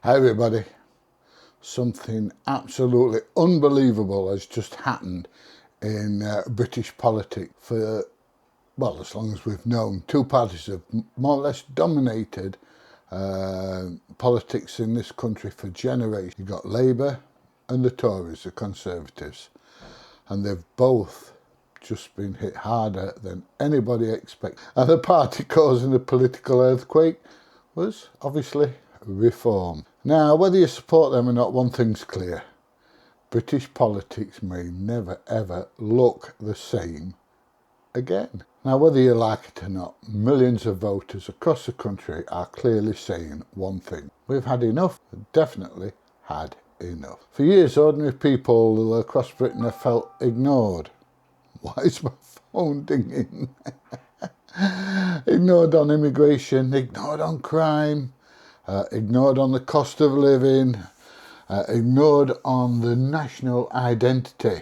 Hi everybody. Something absolutely unbelievable has just happened in British politics. For, well, as long as we've known, two parties have more or less dominated politics in this country for generations. You've got Labour and the Tories, the Conservatives, and they've both just been hit harder than anybody expected. And the party causing the political earthquake was obviously Reform. Now, whether you support them or not, one thing's clear. British politics may never ever look the same again. Now, whether you like it or not, millions of voters across the country are clearly saying one thing. We've had enough. We've definitely had enough. For years, ordinary people across Britain have felt ignored. Why is my phone dinging? Ignored on immigration, ignored on crime, ignored on the cost of living, ignored on the national identity,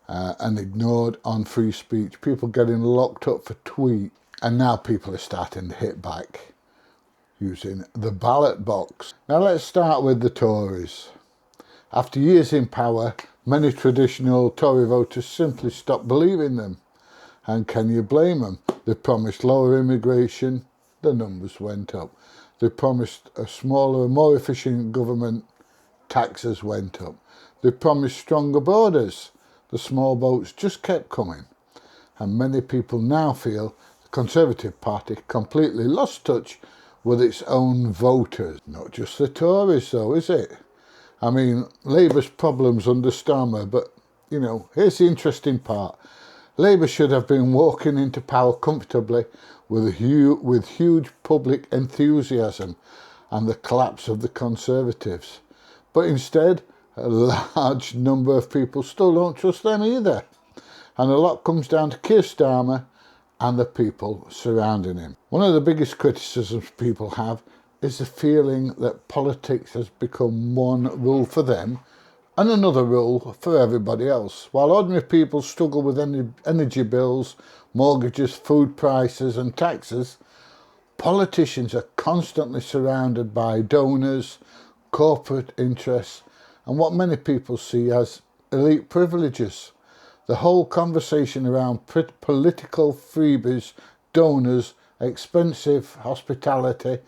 and ignored on free speech. People getting locked up for tweets. And now people are starting to hit back using the ballot box. Now let's start with the Tories. After years in power, many traditional Tory voters simply stopped believing them. And can you blame them? They promised lower immigration, the numbers went up. They promised a smaller, more efficient government, taxes went up. They promised stronger borders, the small boats just kept coming. And many people now feel the Conservative Party completely lost touch with its own voters. Not just the Tories though, is it? I mean, Labour's problems under Starmer, but, you know, here's the interesting part. Labour should have been walking into power comfortably with huge public enthusiasm and the collapse of the Conservatives. But instead, a large number of people still don't trust them either. And a lot comes down to Keir Starmer and the people surrounding him. One of the biggest criticisms people have is the feeling that politics has become one rule for them and another rule for everybody else. While ordinary people struggle with energy bills, mortgages, food prices and taxes, politicians are constantly surrounded by donors, corporate interests and what many people see as elite privileges. The whole conversation around political freebies, donors, expensive hospitality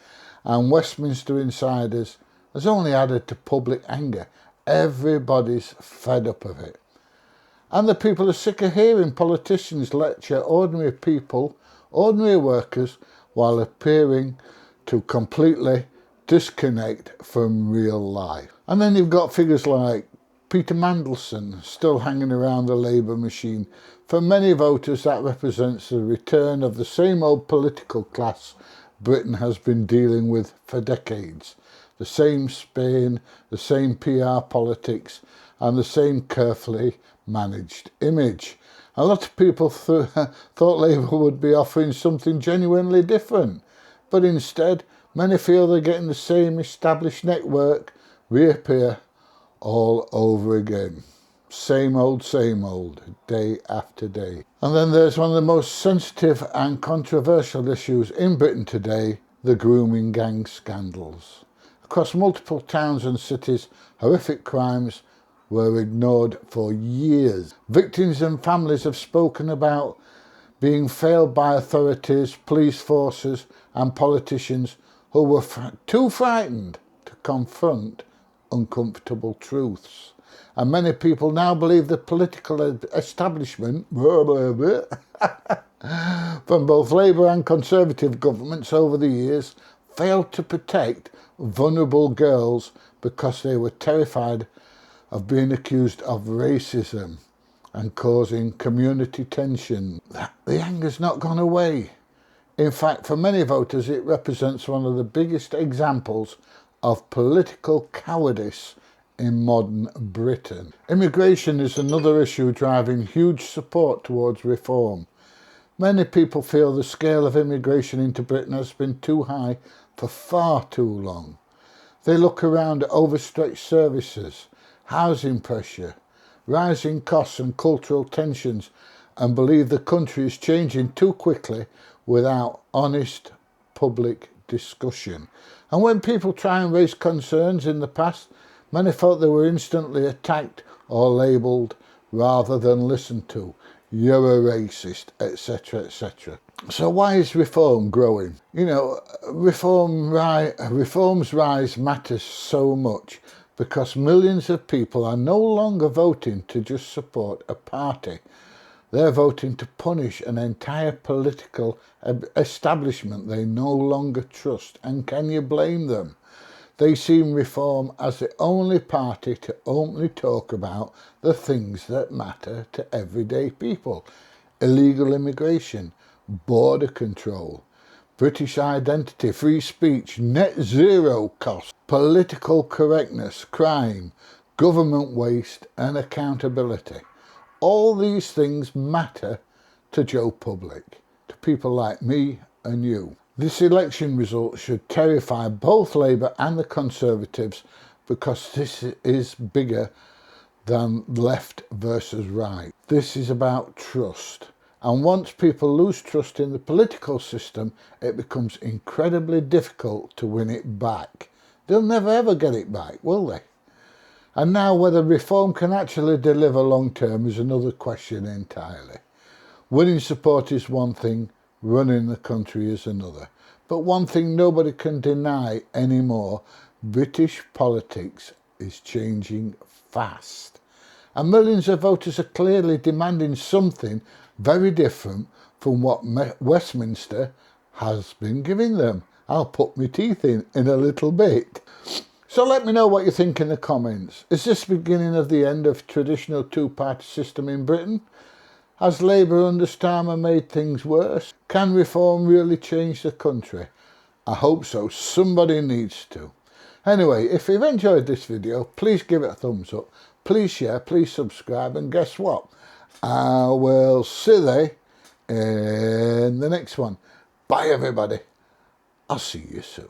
and Westminster insiders has only added to public anger. Everybody's fed up of it. And the people are sick of hearing politicians lecture ordinary people, ordinary workers, while appearing to completely disconnect from real life. And then you've got figures like Peter Mandelson still hanging around the Labour machine. For many voters, that represents the return of the same old political class Britain has been dealing with for decades. The same spin, the same PR politics, and the same carefully managed image. A lot of people thought Labour would be offering something genuinely different, but instead, many feel they're getting the same established network reappear all over again. Same old, day after day. And then there's one of the most sensitive and controversial issues in Britain today, the grooming gang scandals. Across multiple towns and cities, horrific crimes were ignored for years. Victims and families have spoken about being failed by authorities, police forces and politicians who were too frightened to confront uncomfortable truths. And many people now believe the political establishment from both Labour and Conservative governments over the years failed to protect vulnerable girls because they were terrified of being accused of racism and causing community tension. The anger's not gone away. In fact, for many voters, it represents one of the biggest examples of political cowardice in modern Britain. Immigration is another issue driving huge support towards reform. Many people feel the scale of immigration into Britain has been too high for far too long. They look around at overstretched services, housing pressure, rising costs and cultural tensions and believe the country is changing too quickly without honest public discussion. And when people try and raise concerns in the past, many felt they were instantly attacked or labelled rather than listened to. You're a racist, etc., etc. So why is reform growing? You know, reform's rise matters so much because millions of people are no longer voting to just support a party. They're voting to punish an entire political establishment they no longer trust. And can you blame them? They see Reform as the only party to openly talk about the things that matter to everyday people. Illegal immigration, border control, British identity, free speech, net zero costs, political correctness, crime, government waste and accountability. All these things matter to Joe Public, to people like me and you. This election result should terrify both Labour and the Conservatives because this is bigger than left versus right. This is about trust. And once people lose trust in the political system, it becomes incredibly difficult to win it back. They'll never ever get it back, will they? And now whether reform can actually deliver long term is another question entirely. Winning support is one thing, running the country is another. But one thing nobody can deny anymore, British politics is changing fast. And millions of voters are clearly demanding something very different from what Westminster has been giving them. I'll put my teeth in a little bit. So let me know what you think in the comments. Is this the beginning of the end of traditional two-party system in Britain? Has Labour under Starmer made things worse? Can reform really change the country? I hope so. Somebody needs to. Anyway, if you've enjoyed this video, please give it a thumbs up. Please share, please subscribe, and guess what? I will see you in the next one. Bye everybody. I'll see you soon.